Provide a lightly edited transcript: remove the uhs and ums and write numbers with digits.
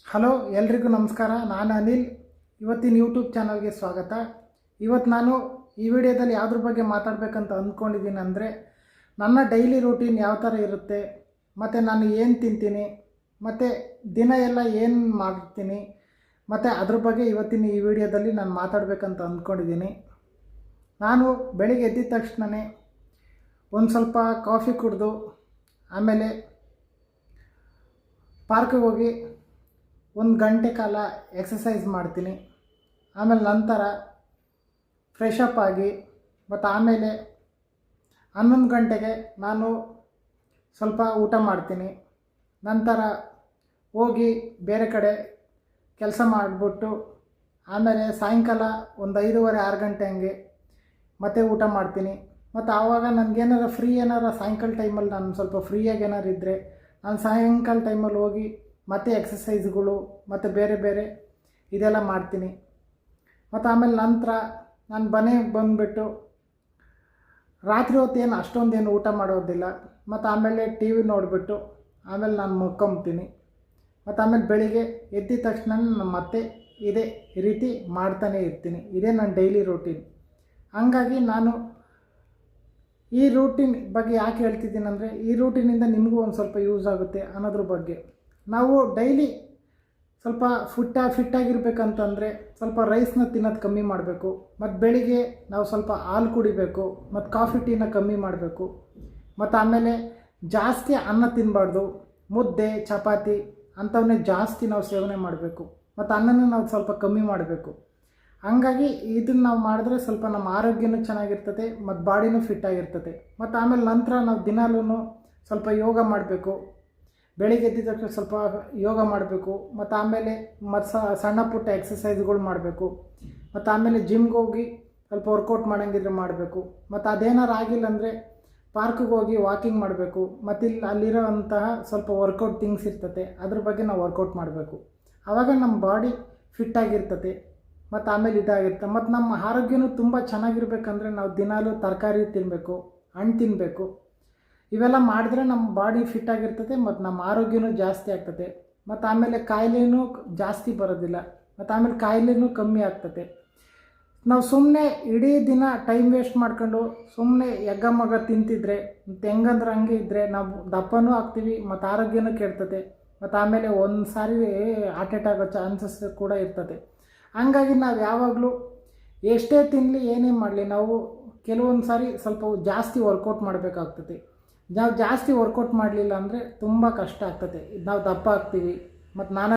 Hello ಎಲ್ರಿಗೂ ನಮಸ್ಕಾರ. ನಾನು ಅನಿಲ್. ಇವತ್ತಿನ ಯೂಟ್ಯೂಬ್ ಚಾನಲ್ಗೆ ಸ್ವಾಗತ. ಇವತ್ತು ನಾನು ಈ ವಿಡಿಯೋದಲ್ಲಿ ಯಾವುದ್ರ ಬಗ್ಗೆ ಮಾತಾಡಬೇಕಂತ ಅಂದ್ಕೊಂಡಿದ್ದೀನಿ ಅಂದರೆ, ನನ್ನ ಡೈಲಿ ರೂಟೀನ್ ಯಾವ ಥರ ಇರುತ್ತೆ, ಮತ್ತು ನಾನು ಏನು ತಿಂತೀನಿ, ಮತ್ತು ದಿನ ಎಲ್ಲ ಏನು ಮಾಡ್ತೀನಿ, ಮತ್ತು ಅದ್ರ ಬಗ್ಗೆ ಇವತ್ತಿನ ಈ ವಿಡಿಯೋದಲ್ಲಿ ನಾನು ಮಾತಾಡಬೇಕಂತ ಅಂದ್ಕೊಂಡಿದ್ದೀನಿ. ನಾನು ಬೆಳಿಗ್ಗೆ ಎದ್ದಿದ ತಕ್ಷಣವೇ ಒಂದು ಸ್ವಲ್ಪ ಕಾಫಿ ಕುಡಿದು ಆಮೇಲೆ ಪಾರ್ಕಿಗೆ ಹೋಗಿ 1 ಗಂಟೆ ಕಾಲ ಎಕ್ಸಸೈಸ್ ಮಾಡ್ತೀನಿ. ಆಮೇಲೆ ನಂತರ ಫ್ರೆಶ್ ಅಪ್ ಆಗಿ ಮತ್ತು ಆಮೇಲೆ 11 ಗಂಟೆಗೆ ನಾನು ಸ್ವಲ್ಪ ಊಟ ಮಾಡ್ತೀನಿ. ನಂತರ ಹೋಗಿ ಬೇರೆ ಕಡೆ ಕೆಲಸ ಮಾಡಿಬಿಟ್ಟು ಆಮೇಲೆ ಸಾಯಂಕಾಲ ಒಂದು 5:30-6 ಗಂಟೆ ಹಂಗೆ ಮತ್ತೆ ಊಟ ಮಾಡ್ತೀನಿ. ಮತ್ತು ಆವಾಗ ನನಗೇನಾರ ಸಾಯಂಕಾಲ ಟೈಮಲ್ಲಿ ನಾನು ಸ್ವಲ್ಪ ಫ್ರೀಯಾಗಿ ಏನಾರು ಇದ್ದರೆ ನಾನು ಸಾಯಂಕಾಲ ಟೈಮಲ್ಲಿ ಹೋಗಿ ಮತ್ತು ಎಕ್ಸಸೈಸ್ಗಳು ಮತ್ತು ಬೇರೆ ಬೇರೆ ಇದೆಲ್ಲ ಮಾಡ್ತೀನಿ. ಮತ್ತು ಆಮೇಲೆ ನಂತರ ನಾನು ಮನೆಗೆ ಬಂದುಬಿಟ್ಟು ರಾತ್ರಿ ಹೊತ್ತೇನು ಅಷ್ಟೊಂದೇನು ಊಟ ಮಾಡೋದಿಲ್ಲ. ಮತ್ತು ಆಮೇಲೆ ಟಿ ವಿ ನೋಡಿಬಿಟ್ಟು ಆಮೇಲೆ ನಾನು ಮಲ್ಕೊಂತೀನಿ. ಮತ್ತು ಆಮೇಲೆ ಬೆಳಿಗ್ಗೆ ಎದ್ದಿದ ತಕ್ಷಣ ನಾನು ಮತ್ತೆ ಇದೇ ರೀತಿ ಮಾಡ್ತಾನೇ ಇರ್ತೀನಿ. ಇದೇ ನನ್ನ ಡೈಲಿ ರೂಟೀನ್. ಹಂಗಾಗಿ ನಾನು ಈ ರೂಟೀನ್ ಬಗ್ಗೆ ಯಾಕೆ ಹೇಳ್ತಿದ್ದೀನಿ ಅಂದರೆ, ಈ ರೂಟೀನಿಂದ ನಿಮಗೂ ಒಂದು ಸ್ವಲ್ಪ ಯೂಸ್ ಆಗುತ್ತೆ ಅನ್ನೋದ್ರ ಬಗ್ಗೆ. ನಾವು ಡೈಲಿ ಸ್ವಲ್ಪ ಫಿಟ್ಟಾಗಿರ್ಬೇಕಂತಂದರೆ ಸ್ವಲ್ಪ ರೈಸ್ನ ತಿನ್ನೋದು ಕಮ್ಮಿ ಮಾಡಬೇಕು. ಮತ್ತು ಬೆಳಿಗ್ಗೆ ನಾವು ಸ್ವಲ್ಪ ಹಾಲು ಕುಡಿಬೇಕು ಮತ್ತು ಕಾಫಿ ಟೀನ ಕಮ್ಮಿ ಮಾಡಬೇಕು. ಮತ್ತು ಆಮೇಲೆ ಜಾಸ್ತಿ ಅನ್ನ ತಿನ್ನಬಾರ್ದು. ಮುದ್ದೆ ಚಪಾತಿ ಅಂಥವನ್ನೇ ಜಾಸ್ತಿ ನಾವು ಸೇವನೆ ಮಾಡಬೇಕು. ಮತ್ತು ಅನ್ನನ ನಾವು ಸ್ವಲ್ಪ ಕಮ್ಮಿ ಮಾಡಬೇಕು. ಹಂಗಾಗಿ ಇದನ್ನು ನಾವು ಮಾಡಿದ್ರೆ ಸ್ವಲ್ಪ ನಮ್ಮ ಆರೋಗ್ಯನೂ ಚೆನ್ನಾಗಿರ್ತದೆ ಮತ್ತು ಬಾಡಿನೂ ಫಿಟ್ಟಾಗಿರ್ತದೆ. ಮತ್ತು ಆಮೇಲೆ ನಂತರ ನಾವು ದಿನಾಲೂ ಸ್ವಲ್ಪ ಯೋಗ ಮಾಡಬೇಕು. ಬೆಳಿಗ್ಗೆ ಎದ್ದಿದ ತಕ್ಷಣ ಸ್ವಲ್ಪ ಯೋಗ ಮಾಡಬೇಕು. ಮತ್ತು ಆಮೇಲೆ ಸಣ್ಣ ಪುಟ್ಟ ಎಕ್ಸಸೈಸ್ಗಳು ಮಾಡಬೇಕು. ಮತ್ತು ಆಮೇಲೆ ಜಿಮ್ಗೆ ಹೋಗಿ ಸ್ವಲ್ಪ ವರ್ಕೌಟ್ ಮಾಡೋಂಗಿದ್ರೆ ಮಾಡಬೇಕು. ಮತ್ತು ಅದೇನಾರು ಆಗಿಲ್ಲ ಅಂದರೆ ಪಾರ್ಕಿಗೆ ಹೋಗಿ ವಾಕಿಂಗ್ ಮಾಡಬೇಕು. ಮತ್ತು ಅಲ್ಲಿರೋವಂತಹ ಸ್ವಲ್ಪ ವರ್ಕೌಟ್ ಥಿಂಗ್ಸ್ ಇರ್ತದೆ, ಅದ್ರ ಬಗ್ಗೆ ನಾವು ವರ್ಕೌಟ್ ಮಾಡಬೇಕು. ಆವಾಗ ನಮ್ಮ ಬಾಡಿ ಫಿಟ್ಟಾಗಿರ್ತದೆ ಮತ್ತು ಆಮೇಲೆ ಇದಾಗಿರುತ್ತೆ. ಮತ್ತು ನಮ್ಮ ಆರೋಗ್ಯನೂ ತುಂಬ ಚೆನ್ನಾಗಿರ್ಬೇಕಂದ್ರೆ ನಾವು ದಿನಾಲೂ ತರಕಾರಿ ತಿನ್ನಬೇಕು, ಹಣ್ಣು ತಿನ್ನಬೇಕು. ಇವೆಲ್ಲ ಮಾಡಿದ್ರೆ ನಮ್ಮ ಬಾಡಿ ಫಿಟ್ಟಾಗಿರ್ತದೆ ಮತ್ತು ನಮ್ಮ ಆರೋಗ್ಯನೂ ಜಾಸ್ತಿ ಆಗ್ತದೆ. ಮತ್ತು ಆಮೇಲೆ ಕಾಯಿಲೆನೂ ಜಾಸ್ತಿ ಬರೋದಿಲ್ಲ. ಮತ್ತು ಆಮೇಲೆ ಕಾಯಿಲೆನೂ ಕಮ್ಮಿ ಆಗ್ತದೆ. ನಾವು ಸುಮ್ಮನೆ ಇಡೀ ದಿನ ಟೈಮ್ ವೇಸ್ಟ್ ಮಾಡ್ಕೊಂಡು ಸುಮ್ಮನೆ ಮಗ ತಿಂತಿದ್ರೆ ಮತ್ತು ಹೆಂಗಂದ್ರೆ ಹಂಗೆ ಇದ್ದರೆ ನಾವು ದಪ್ಪನೂ ಆಗ್ತೀವಿ ಮತ್ತು ಆರೋಗ್ಯನೂ ಕೆಡ್ತದೆ. ಮತ್ತು ಆಮೇಲೆ ಒಂದು ಸಾರಿ ಹಾರ್ಟ್ ಅಟ್ಯಾಕ್ ಆಗೋ ಚಾನ್ಸಸ್ ಕೂಡ ಇರ್ತದೆ. ಹಂಗಾಗಿ ನಾವು ಯಾವಾಗಲೂ ಎಷ್ಟೇ ತಿನ್ನಲಿ ಏನೇ ಮಾಡಲಿ ನಾವು ಕೆಲವೊಂದು ಸಾರಿ ಸ್ವಲ್ಪ ಜಾಸ್ತಿ ವರ್ಕೌಟ್ ಮಾಡಬೇಕಾಗ್ತದೆ. ನಾವು ಜಾಸ್ತಿ ವರ್ಕೌಟ್ ಮಾಡಲಿಲ್ಲ ಅಂದರೆ ತುಂಬ ಕಷ್ಟ ಆಗ್ತದೆ. ನಾವು ದಪ್ಪ ಆಗ್ತೀವಿ. ಮತ್ತು ನಾನು